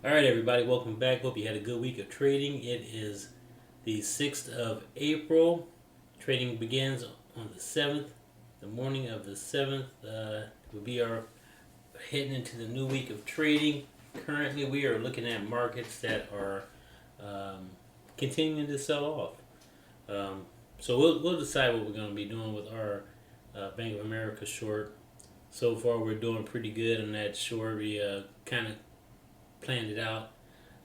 All right, everybody, welcome back. Hope you had a good week of trading. It is the 6th of April. Trading begins on the 7th. The morning of the 7th will be our heading into the new week of trading. Currently, we are looking at markets that are continuing to sell off. So we'll decide what we're going to be doing with our Bank of America short. So far, we're doing pretty good on that short. We kind of planned it out.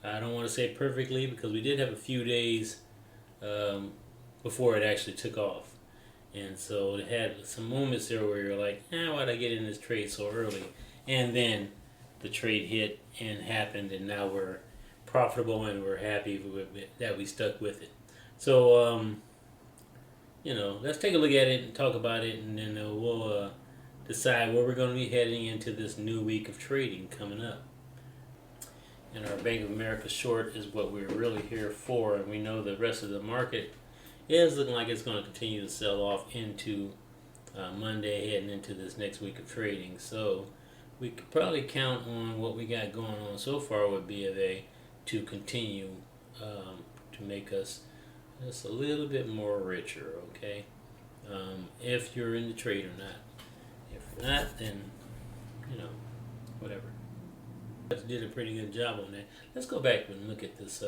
I don't want to say perfectly because we did have a few days before it actually took off. And so it had some moments there where you're like, why'd I get in this trade so early? And then the trade hit and happened, and now we're profitable and we're happy that we stuck with it. So, let's take a look at it and talk about it, and then we'll decide where we're going to be heading into this new week of trading coming up. And our Bank of America short is what we're really here for, and we know the rest of the market is looking like it's going to continue to sell off into Monday, heading into this next week of trading. So we could probably count on what we got going on so far with B of A to continue to make us just a little bit more richer, okay? If you're in the trade or not. If you're not, then, whatever. Did a pretty good job on that. Let's go back and look at this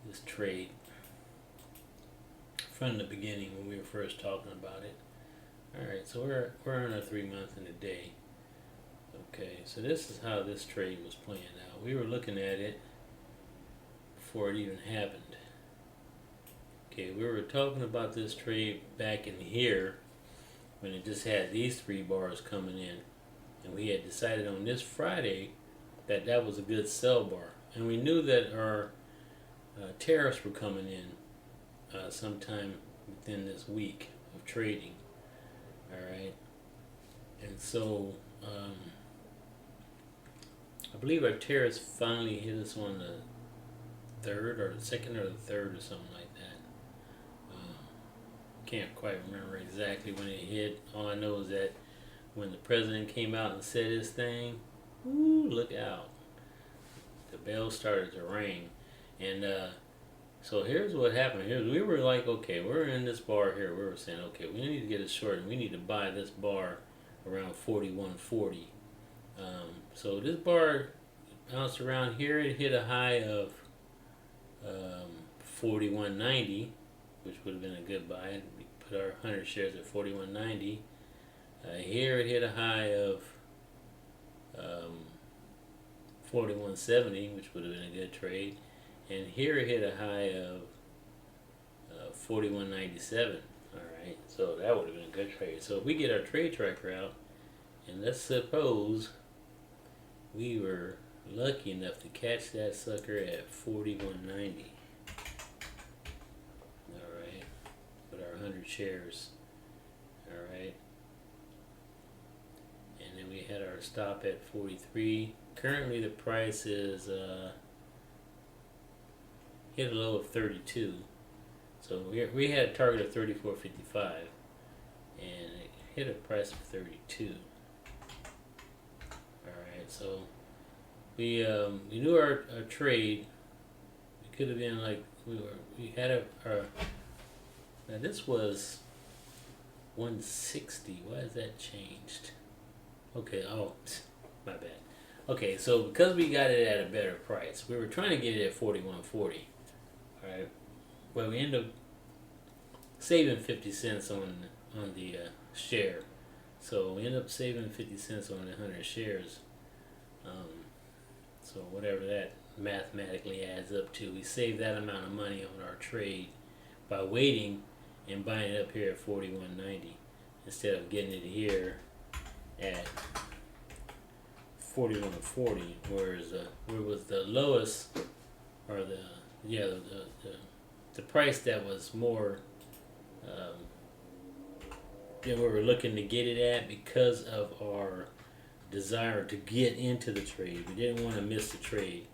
this trade from the beginning when we were first talking about it. All right, so we're on a 3 month and a day. Okay, so this is how this trade was playing out. We were looking at it before it even happened. Okay, we were talking about this trade back in here when it just had these 3 bars coming in. And we had decided on this Friday that that was a good sell bar. And we knew that our tariffs were coming in sometime within this week of trading. All right. And so I believe our tariffs finally hit us on the 3rd or the 2nd or the 3rd or something like that. Can't quite remember exactly when it hit. All I know is that when the president came out and said his thing, ooh, look out. The bell started to ring. And so here's what happened. We were like, okay, we're in this bar here. We were saying, okay, we need to get a short and we need to buy this bar around 41.40. So this bar bounced around here. It hit a high of 41.90, which would have been a good buy. We put our 100 shares at 41.90. Here it hit a high of 41.70, which would have been a good trade, and here it hit a high of 41.97. All right, so that would have been a good trade. So if we get our trade tracker out, and let's suppose we were lucky enough to catch that sucker at 41.90. All right, with our 100 shares. All right. And then we had our stop at 43. Currently the price is hit a low of 32. So we had a target of 34.55 and it hit a price of 32. Alright, so we knew our trade. We could have been like we had our now this was 160. Why has that changed? Okay, my bad. Okay, so because we got it at a better price, we were trying to get it at 41.40. Alright, well, we ended up saving 50 cents on the share. So we ended up saving 50 cents on the 100 shares. So whatever that mathematically adds up to, we saved that amount of money on our trade by waiting and buying it up here at 41.90 instead of getting it here at 41.40, whereas where was the lowest, or the price that was more than we were looking to get it at because of our desire to get into the trade. We didn't want to miss the trade.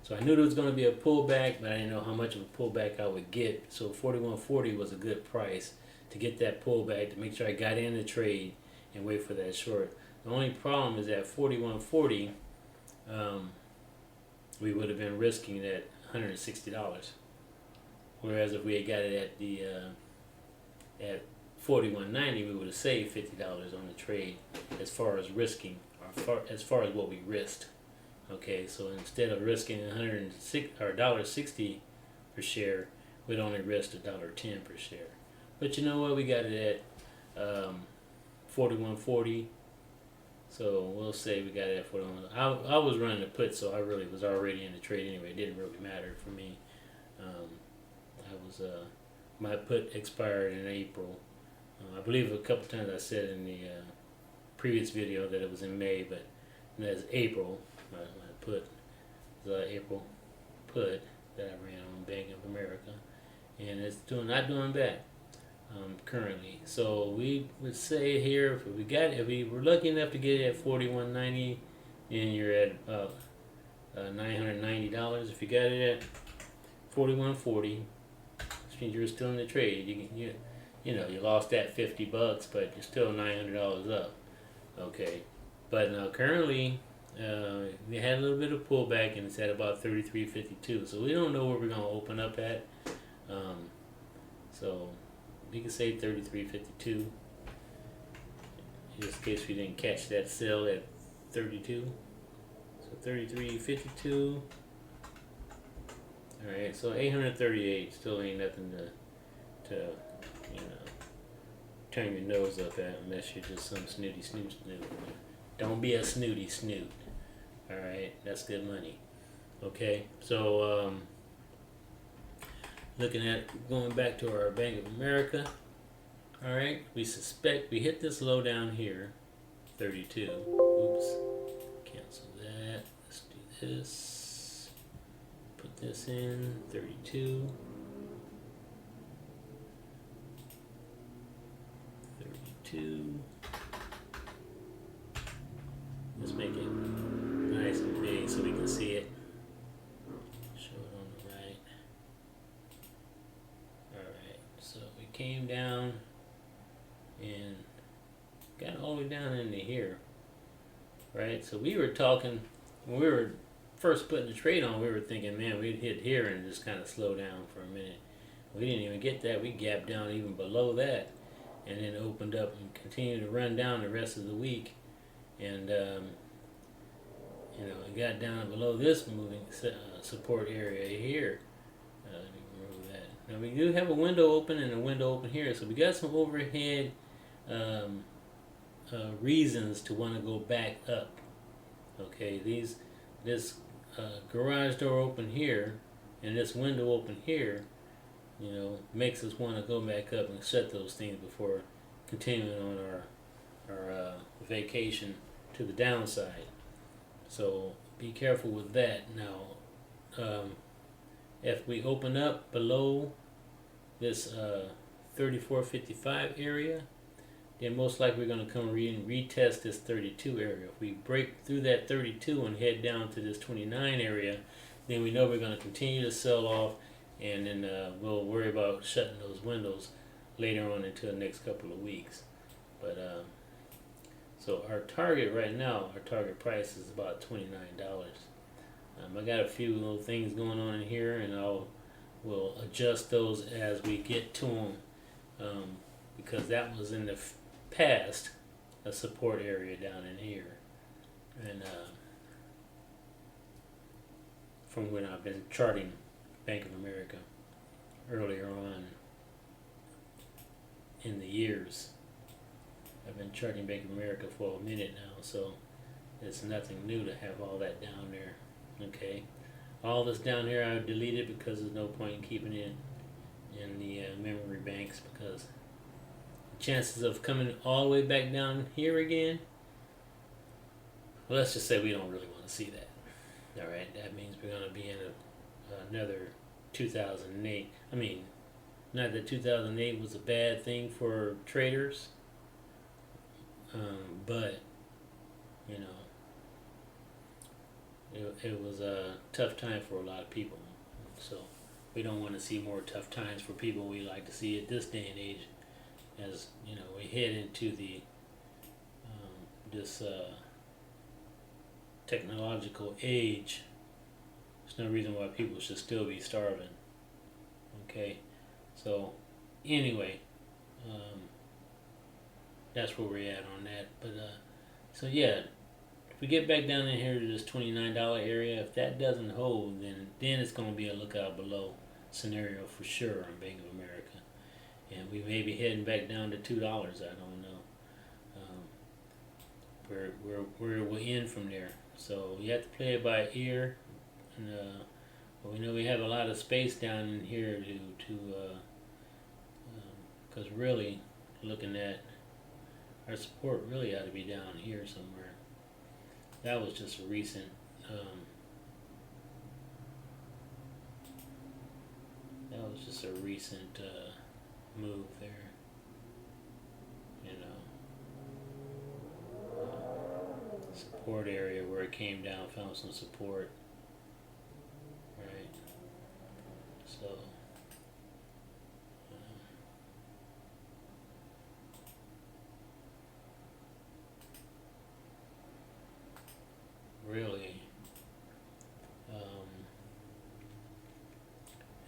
So I knew there was going to be a pullback, but I didn't know how much of a pullback I would get. So 41.40 was a good price to get that pullback, to make sure I got in the trade and wait for that short. The only problem is that 41.40, we would have been risking that $160. Whereas if we had got it at the at 41.90, we would have saved $50 on the trade as far as risking, or as far as what we risked. Okay, so instead of risking $1.60 per share, we'd only risked $1.10 per share. But you know what? We got it at 41.40. So we'll say we got it at 41. I was running the put, so I really was already in the trade anyway. It didn't really matter for me. My put expired in April. I believe a couple times I said in the previous video that it was in May, but that's April. My put was April put that I ran on Bank of America, and it's not doing bad currently. So we would say here, if we were lucky enough to get it at 41.90, then you're at $990. If you got it at 41.40, which means you're still in the trade. You lost that $50, but you're still $900 up. Okay, but now currently we had a little bit of pullback, and it's at about 33.52. So we don't know where we're gonna open up at. So we can say 33.52, just in case we didn't catch that sell at 32. So 33.52. All right, so 838 still ain't nothing to turn your nose up at, unless you're just some snooty snoot. Don't be a snooty snoot. All right, that's good money. Okay, so looking at going back to our Bank of America. All right, we suspect we hit this low down here, 32. Oops, cancel that. Let's do this. Put this in 32. 32. Let's make it nice and big so we can see it. Show it on the right. Alright, so we came down and got all the way down into here. Right? So we were talking, when we were first putting the trade on, we were thinking, man, we'd hit here and just kind of slow down for a minute. We didn't even get that. We gapped down even below that, and then opened up and continued to run down the rest of the week. And it got down below this moving support area here. Let me remove that. Now we do have a window open and a window open here, so we got some overhead reasons to want to go back up. Okay, this garage door open here and this window open here, makes us want to go back up and shut those things before continuing on our vacation to the downside. So be careful with that. Now, if we open up below this 34.55 area, then most likely we're going to come and retest this 32 area. If we break through that 32 and head down to this 29 area, then we know we're going to continue to sell off, and then we'll worry about shutting those windows later on into the next couple of weeks. But so our target right now, our target price is about $29. I got a few little things going on in here, and we'll adjust those as we get to them, because that was in the past a support area down in here, and from when I've been charting Bank of America earlier on in the years. I've been charting Bank of America for a minute now, so it's nothing new to have all that down there. Okay, all this down here I deleted because there's no point in keeping it in the memory banks, because the chances of coming all the way back down here again, well, let's just say we don't really want to see that. All right, that means we're going to be in another 2008. I mean, not that 2008 was a bad thing for traders, but it was a tough time for a lot of people. So we don't want to see more tough times for people. We like to see it this day and age, as we head into the this technological age There's no reason why people should still be starving. Okay, so anyway, that's where we're at on that. But so yeah, if we get back down in here to this $29 area, if that doesn't hold, then it's going to be a lookout below scenario for sure on Bank of America, and we may be heading back down to $2. I don't know. Where we'll end from there. So you have to play it by ear, and but we know we have a lot of space down in here to because really looking at our support really ought to be down here somewhere. That was just a recent move there, you know, support area where it came down, found some support, right? So really,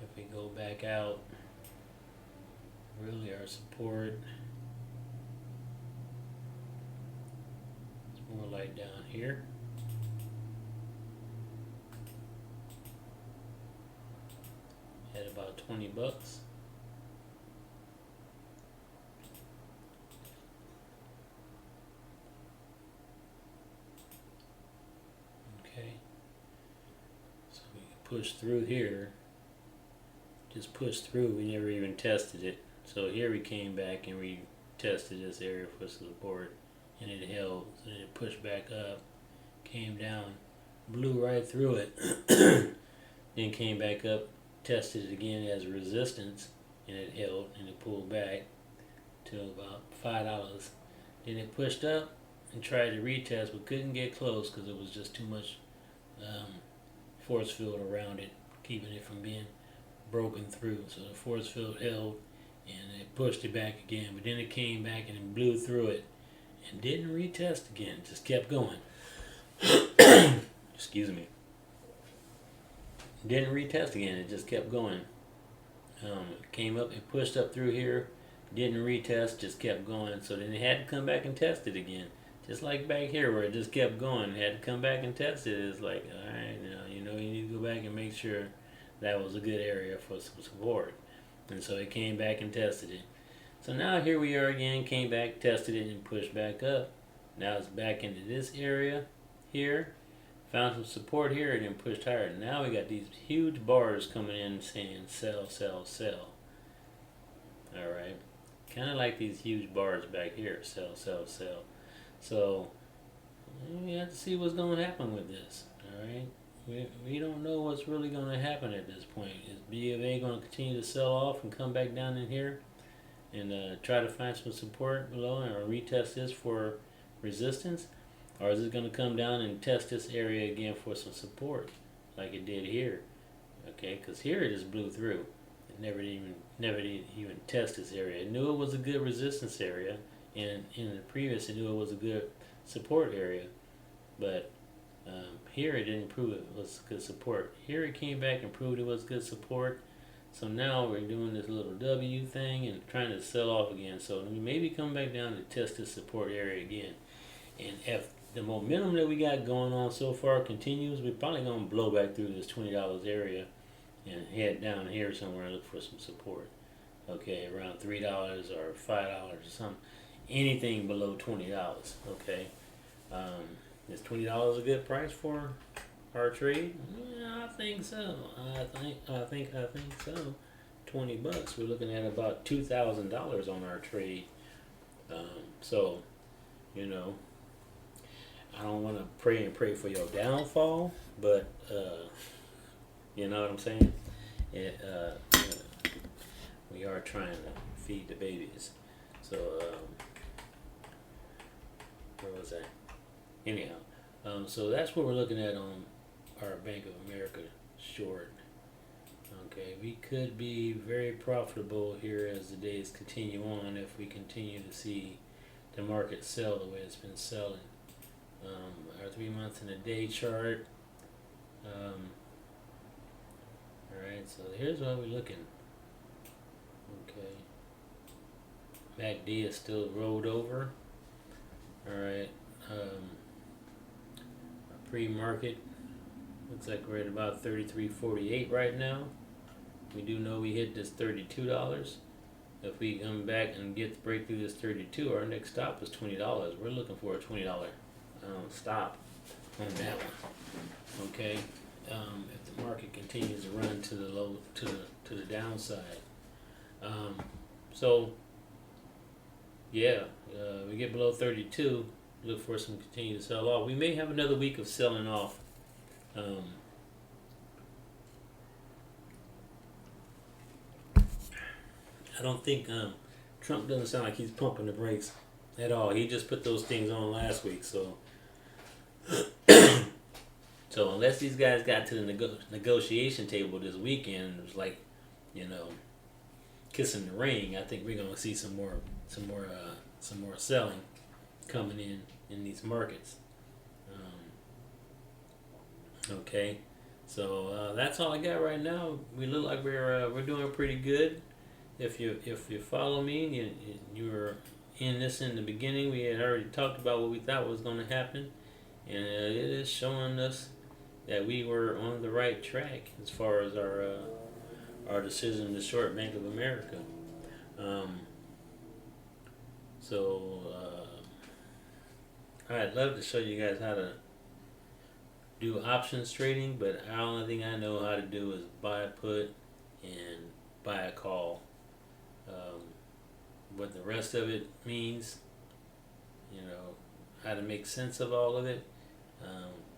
if we go back out, really our support is more like down here. At about $20. Okay. So we can push through here. Just push through, we never even tested it. So here we came back and we tested this area for support, and it held, and it pushed back up, came down, blew right through it, then came back up, tested it again as resistance, and it held, and it pulled back to about $5. Then it pushed up and tried to retest, but couldn't get close because it was just too much force field around it, keeping it from being broken through. So the force field held, and it pushed it back again, but then it came back and it blew through it and didn't retest again, just kept going. Excuse me. Didn't retest again, it just kept going. Came up, it pushed up through here, didn't retest, just kept going. So then it had to come back and test it again, just like back here where it just kept going. It had to come back and test it. It's like, all right, now you need to go back and make sure that was a good area for some support. And so it came back and tested it. So now here we are again, came back, tested it, and pushed back up. Now it's back into this area here, found some support here, and then pushed higher. Now we got these huge bars coming in saying sell, sell, sell. All right, kind of like these huge bars back here, sell, sell, sell. So we have to see what's going to happen with this. All right. We don't know what's really going to happen at this point. Is B of A going to continue to sell off and come back down in here and try to find some support below or retest this for resistance? Or is it going to come down and test this area again for some support like it did here? Okay, because here it just blew through. It never did even test this area. It knew it was a good resistance area, and in the previous it knew it was a good support area, but here it didn't prove it was good support. Here it came back and proved it was good support. So now we're doing this little W thing and trying to sell off again. So we maybe come back down to test this support area again. And if the momentum that we got going on so far continues, we're probably going to blow back through this $20 area and head down here somewhere and look for some support. Okay, around $3 or $5 or something. Anything below $20. Okay. Is $20 a good price for our trade? Yeah, I think so. I think so. $20. We're looking at about $2,000 on our trade. So, I don't want to pray for your downfall, but you know what I'm saying. We are trying to feed the babies. So, where was that? Anyhow, so that's what we're looking at on our Bank of America short. Okay, we could be very profitable here as the days continue on if we continue to see the market sell the way it's been selling. Our 3 months in a day chart, so here's what we're looking. Okay. MACD is still rolled over. Alright. Pre-market looks like we're at about 33.48 right now. We do know we hit this $32. If we come back and break through this 32, our next stop is $20. We're looking for a $20 stop on that one. Okay. If the market continues to run to the low, to the downside. So yeah, we get below 32. Look for some continue to sell off. We may have another week of selling off. I don't think Trump doesn't sound like he's pumping the brakes at all. He just put those things on last week, so so unless these guys got to the negotiation table this weekend, it was like, kissing the ring. I think we're gonna see some more selling coming in these markets. Okay, so that's all I got right now. We look like we're doing pretty good. If you follow me, you were in this in the beginning. We had already talked about what we thought was going to happen, and it is showing us that we were on the right track as far as our decision to short Bank of America. I'd love to show you guys how to do options trading, but the only thing I know how to do is buy a put and buy a call. What the rest of it means, how to make sense of all of it,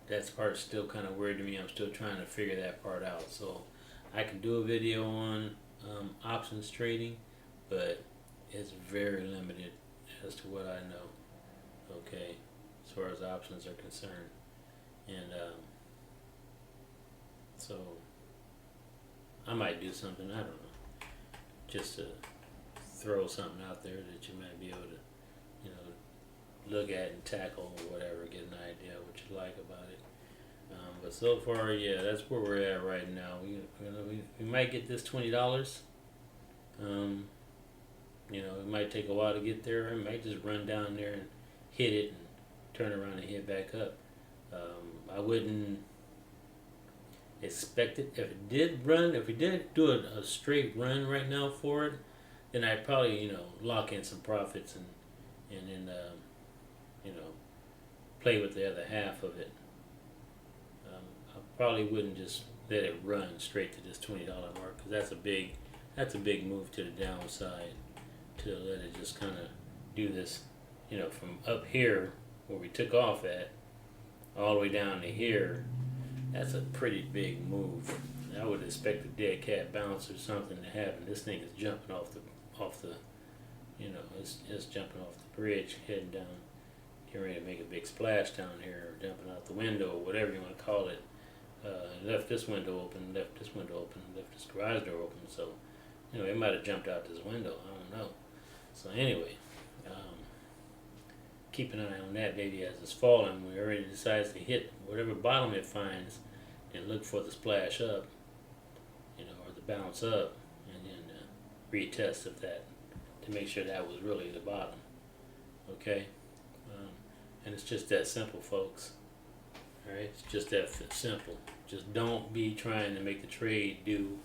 that part's still kind of weird to me. I'm still trying to figure that part out. So I can do a video on options trading, but it's very limited as to what I know, okay, as far as options are concerned. And so I might do something, I don't know, just to throw something out there that you might be able to, look at and tackle or whatever, get an idea of what you like about it. But so far, yeah, that's where we're at right now. We might get this $20. It might take a while to get there. It might just run down there and hit it and turn around and hit back up. I wouldn't expect it. If we did do a straight run right now for it, then I'd probably, lock in some profits and then, play with the other half of it. I probably wouldn't just let it run straight to this $20 mark, because that's a big move to the downside, to let it just kind of do this, from up here where we took off at all the way down to here. That's a pretty big move. I would expect a dead cat bounce or something to happen. This thing is jumping off the it's jumping off the bridge, heading down, getting ready to make a big splash down here, or jumping out the window, or whatever you want to call it. Left this window open, left this window open, left this garage door open. So, it might have jumped out this window. I don't know. So anyway, keep an eye on that baby as it's falling. When it already decides to hit whatever bottom it finds, and look for the splash up, or the bounce up, and then retest of that to make sure that was really the bottom. Okay, and it's just that simple, folks. All right, it's just that simple. Just don't be trying to make the trade do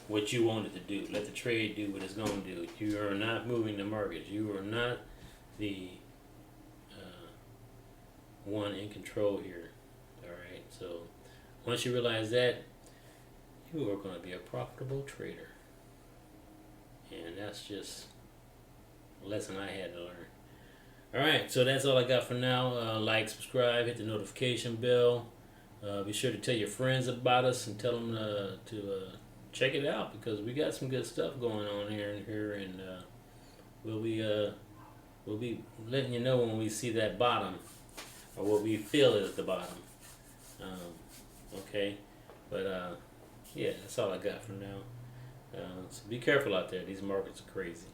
what you want it to do. Let the trade do what it's going to do. You are not moving the market. You are not the one in control here. All right, so once you realize that, you are going to be a profitable trader. And that's just a lesson I had to learn. All right, so that's all I got for now. Like, subscribe, hit the notification bell. Be sure to tell your friends about us and tell them to check it out, because we got some good stuff going on here, and we'll be letting you know when we see that bottom, or what we feel is the bottom. Okay, but yeah, that's all I got for now. So be careful out there. These markets are crazy.